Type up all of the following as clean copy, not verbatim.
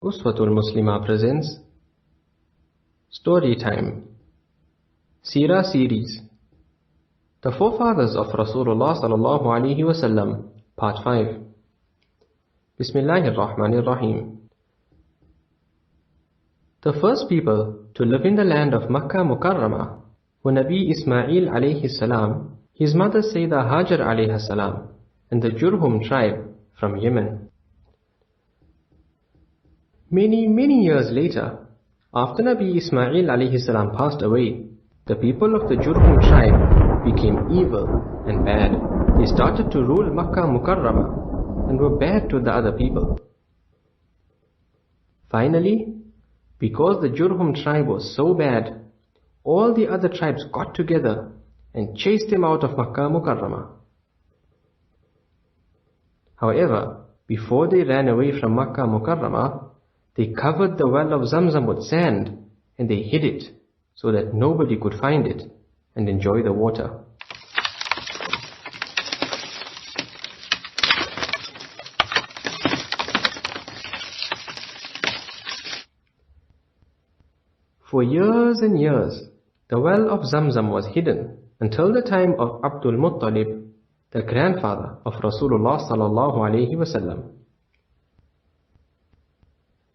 Uswatul Muslima presents Story Time Seerah series The Forefathers of Rasulullah sallallahu alaihi wasallam Part 5 Bismillahir Rahmanir Rahim. The first people to live in the land of Makkah Mukarramah were Nabi Ismail alaihi salam, his mother Sayyidah Hajar alaihi salam, and the Jurhum tribe from Yemen. Many years later, after Nabi Ismail alayhi salam passed away, the people of the Jurhum tribe became evil and bad. They started to rule Makkah Mukarramah and were bad to the other people. Finally, because the Jurhum tribe was so bad, all the other tribes got together and chased them out of Makkah Mukarramah. However, before they ran away from Makkah Mukarramah, they covered the well of Zamzam with sand and they hid it so that nobody could find it and enjoy the water. For years and years, the well of Zamzam was hidden until the time of Abdul Muttalib, the grandfather of Rasulullah sallallahu alaihi wasallam.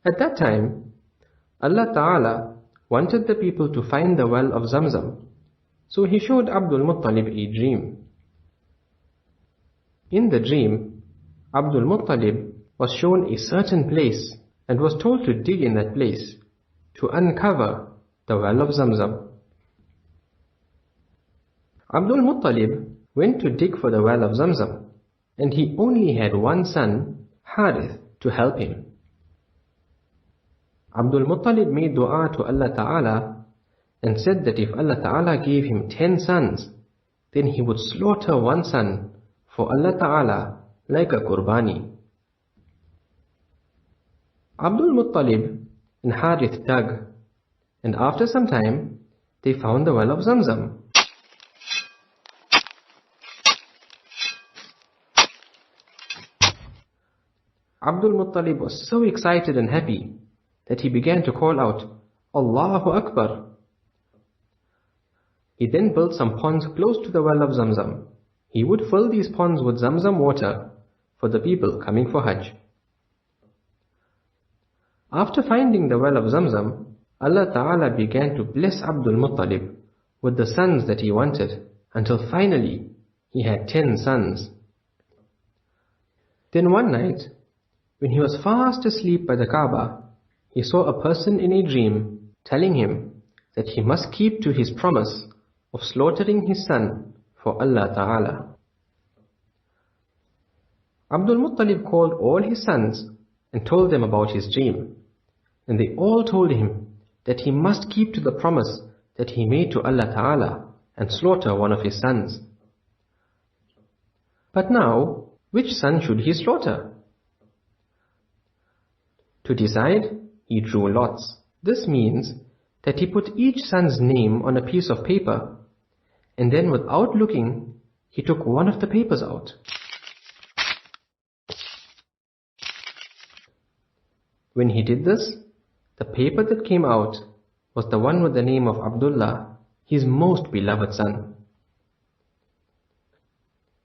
At that time, Allah Ta'ala wanted the people to find the well of Zamzam, so He showed Abdul Muttalib a dream. In the dream, Abdul Muttalib was shown a certain place and was told to dig in that place to uncover the well of Zamzam. Abdul Muttalib went to dig for the well of Zamzam, and he only had one son, Harith, to help him. Abdul Muttalib made dua to Allah Ta'ala and said that if Allah Ta'ala gave him 10 sons, then he would slaughter one son for Allah Ta'ala like a qurbani. Abdul Muttalib and Harith dug, and after some time, they found the well of Zamzam. Abdul Muttalib was so excited and happy that he began to call out, Allahu Akbar. He then built some ponds close to the well of Zamzam. He would fill these ponds with Zamzam water for the people coming for Hajj. After finding the well of Zamzam, Allah Ta'ala began to bless Abdul Muttalib with the sons that he wanted, until finally he had 10 sons. Then one night, when he was fast asleep by the Kaaba, he saw a person in a dream telling him that he must keep to his promise of slaughtering his son for Allah Ta'ala. Abdul Muttalib called all his sons and told them about his dream, and they all told him that he must keep to the promise that he made to Allah Ta'ala and slaughter one of his sons. But now, which son should he slaughter? To decide, he drew lots. This means that he put each son's name on a piece of paper, and then without looking, he took one of the papers out. When he did this, the paper that came out was the one with the name of Abdullah, his most beloved son.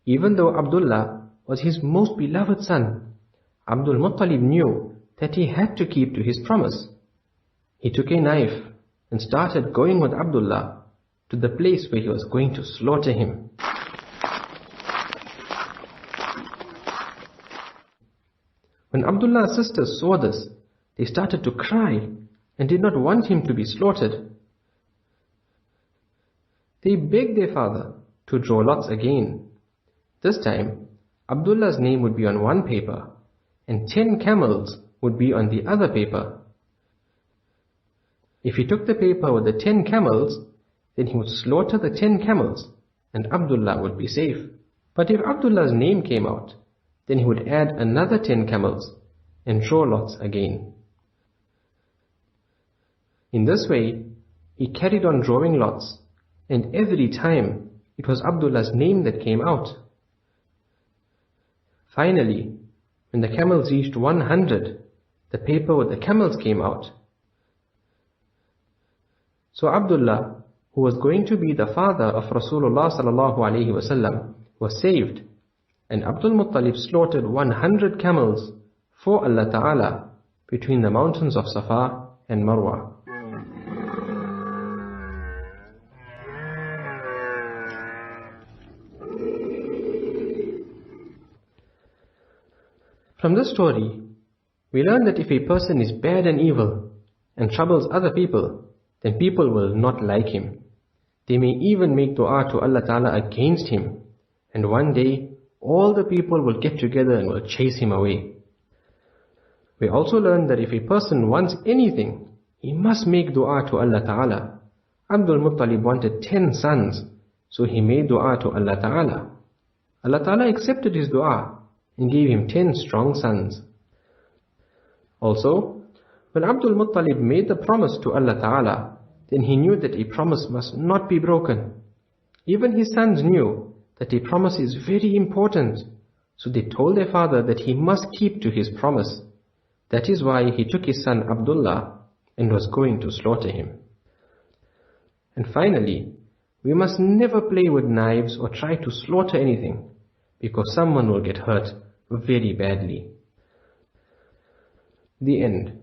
Even though Abdullah was his most beloved son, Abdul Muttalib knew that he had to keep to his promise. He took a knife and started going with Abdullah to the place where he was going to slaughter him. When Abdullah's sisters saw this, they started to cry and did not want him to be slaughtered. They begged their father to draw lots again. This time, Abdullah's name would be on one paper and 10 camels would be on the other paper. If he took the paper with the 10 camels, then he would slaughter the 10 camels and Abdullah would be safe. But if Abdullah's name came out, then he would add another 10 camels and draw lots again. In this way, he carried on drawing lots, and every time it was Abdullah's name that came out. Finally, when the camels reached 100, the paper with the camels came out. So Abdullah, who was going to be the father of Rasulullah sallallahu alaihi wasallam, was saved, and Abdul Muttalib slaughtered 100 camels for Allah Ta'ala between the mountains of Safa and Marwa. From this story, we learn that if a person is bad and evil and troubles other people, then people will not like him. They may even make dua to Allah Ta'ala against him, and one day all the people will get together and will chase him away. We also learn that if a person wants anything, he must make dua to Allah Ta'ala. Abdul Muttalib wanted 10 sons, so he made dua to Allah Ta'ala. Allah Ta'ala accepted his dua and gave him 10 strong sons. Also, when Abdul Muttalib made the promise to Allah Ta'ala, then he knew that a promise must not be broken. Even his sons knew that a promise is very important, so they told their father that he must keep to his promise. That is why he took his son Abdullah and was going to slaughter him. And finally, we must never play with knives or try to slaughter anything, because someone will get hurt very badly. The end.